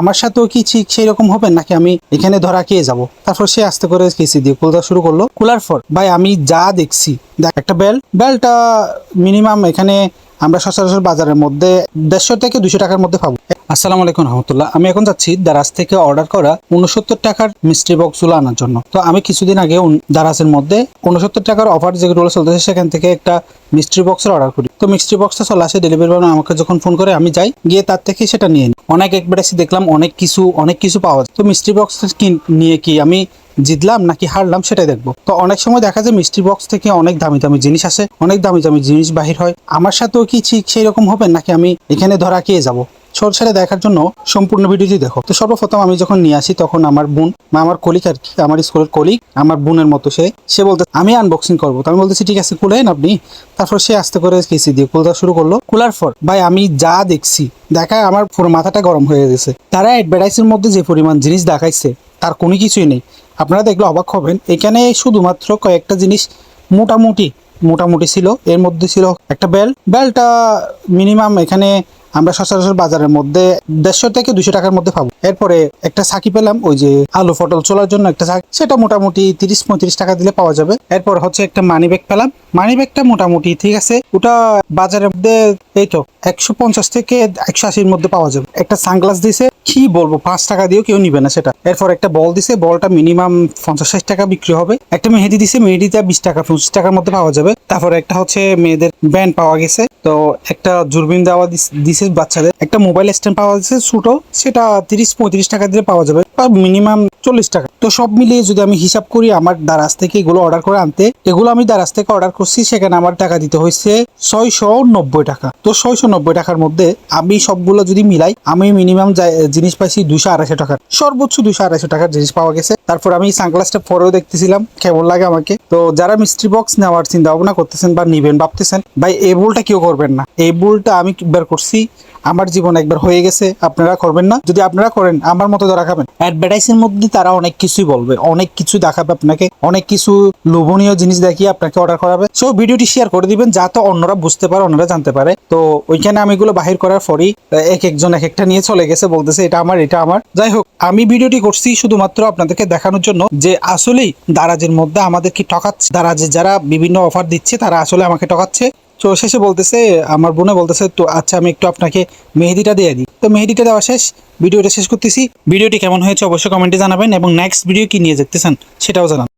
আমার সাথেও কি ঠিক সেই রকম হবে নাকি আমি এখানে ধরা খেয়ে যাব। তারপর সে আস্তে করে কেসি দিয়ে খোলা শুরু করলো। খোলার পর ভাই আমি যা দেখছি, দেখ একটা বেলটা মিনিমাম এখানে আমরা সচরাচর বাজারের মধ্যে 150 থেকে 200 টাকার মধ্যে পাবো। আসসালামু আলাইকুম রহমতুল্লাহ। আমি এখন যাচ্ছি দারাজ থেকে অর্ডার করা 69 টাকার মিস্ট্রি বক্সগুলো আনার জন্য। তো আমি কিছুদিন আগে দারাজের মধ্যে 69 টাকার অফার যেগুলো চলতেছে সেখান থেকে একটা মিস্ট্রি বক্সের অর্ডার করি। তো মিস্ট্রি বক্সটা চলে আসে, ডেলিভারি ম্যান আমাকে যখন ফোন করে আমি যাই, গিয়ে তার থেকে সেটা নিয়ে নিই। অনেক একবারে দেখলাম অনেক কিছু পাওয়া যায়। তো মিস্ট্রি বক্স নিয়ে কি আমি জিতলাম নাকি হারলাম সেটাই দেখবো। তো অনেক সময় দেখা যায় মিস্ট্রি বক্স থেকে অনেক দামি দামি জিনিস আসে, অনেক দামি দামি জিনিস বাহির হয়। আমার সাথেও কি ঠিক সেই রকম হবে নাকি আমি এখানে ধরা খেয়ে যাবো। সরাসরি দেখার জন্য সম্পূর্ণ ভিডিওটি দেখো। তো সর্বপ্রথম আমি যখন নিয়ে আসি তখন আমার বোন বা আমার কলিগ আর কি, আমার স্কুলের কলিগ, আমার বোনের মতো সে বলতে আমি আনবক্সিং করবো। তো আমি বলতেছি ঠিক আছে খুলেন আপনি। তারপর সে আস্তে করে কেসি দিয়ে খোলা শুরু করলো। খোলার পর ভাই আমি যা দেখছি, দেখা আমার পুরো মাথাটা গরম হয়ে গেছে। তারা অ্যাডভার্টাইজের মধ্যে যে পরিমাণ জিনিস দেখাইছে তার কোনো কিছুই নেই। আপনারা দেখলে অবাক হবেন, এখানে শুধুমাত্র কয়েকটা জিনিস মোটামুটি ছিল। এর মধ্যে ছিল একটা বেলটা মিনিমাম এখানে আমরা সচরাচর বাজারের মধ্যে 150 থেকে 200 টাকার মধ্যে পাবো। এরপরে একটা সাকি পেলাম, ওই যে আলু পটল চলার জন্য একটা সাকি, সেটা মোটামুটি 30-35 টাকা দিলে পাওয়া যাবে। এরপর হচ্ছে একটা মানি ব্যাগ পেলাম, মানি ব্যাগটা মোটামুটি ঠিক আছে, ওটা বাজারের মধ্যে এই তো 150 থেকে 180-র মধ্যে পাওয়া যাবে। একটা সানগ্লাস দিছে, কি বলবো, 5 টাকা দিয়েও কেউ নিবে না সেটা। এরপর একটা বল দিছে, বলটা মিনিমাম 50-60 টাকা বিক্রি হবে। একটা মেহেদি দিছে, মেহেদিটা 20 টাকা 25 টাকার মধ্যে পাওয়া যাবে। তারপরে একটা হচ্ছে মেয়েদের ব্যান্ড পাওয়া গেছে। তো একটা দূরবীন দেওয়া দিছে বাচ্চাদের। একটা মোবাইল স্ট্যান্ড পাওয়া যাচ্ছে ছোট, সেটা 30-35 টাকা দিয়ে পাওয়া যাবে, মিনিমাম 40 টাকা। তো সব মিলিয়ে যদি আমি হিসাব করি, আমার দারাজ থেকে এগুলো অর্ডার করে আনতে, এগুলো আমি দারাজ থেকে অর্ডার করছি, সেখানে আমার টাকা দিতে হয়েছে 690 টাকা। তো 690 টাকার মধ্যে আমি সবগুলো যদি মিলাই, আমি মিনিমাম জিনিস পাইছি 200-250 টাকার, সর্বোচ্চ 200-250 টাকার জিনিস পাওয়া গেছে। তারপর আমি সানগ্লাসটা পরেও দেখতেছিলাম কেমন লাগে আমাকে। তো যারা মিস্ট্রি বক্স নেওয়ার চিন্তা ভাবনা করতেছেন বা নিবেন ভাবতেছেন, ভাই এই ভুলটা কেউ করবেন না। এই ভুলটা আমি একবার করছি, আমার জীবনে একবার হয়ে গেছে, আপনারা করবেন না। যদি আপনারা করেন আমার মতো ধরা খাবেন। অ্যাডভার্টাইজের মধ্যে তারা অনেক কিছুই বলবে, অনেক কিছু দেখাবে আপনাকে, অনেক কিছু লোভনীয় জিনিস দেখিয়ে আপনাকে অর্ডার করাবে। সো ভিডিওটি শেয়ার করে দিবেন যাতে অন্যরা বুঝতে পারে, অন্যরা জানতে পারে। তো ওইখানে আমি এগুলো বাহির করার পরই একজন এক একটা নিয়ে চলে গেছে, বলতেছে এটা আমার। যাই হোক, আমি ভিডিওটি করছি শুধুমাত্র আপনাদেরকে দেখানোর জন্য যে আসলেই দারাজের মধ্যে আমাদের কি ঠকাচ্ছে, দারাজে যারা বিভিন্ন অফার দিচ্ছে তারা আসলে আমাকে ঠকাচ্ছে। তো শেষে বলতেছে, আমার বোনে বলতেছে, তো আচ্ছা আমি একটু আপনাকে মেহেদিটা দিয়ে দিই। তো মেহেদিটা দেওয়া শেষ, ভিডিওটা শেষ করতেছি। ভিডিওটি কেমন হয়েছে অবশ্যই কমেন্টে জানাবেন এবং নেক্সট ভিডিও কি নিয়ে দেখতে চান সেটাও জানান।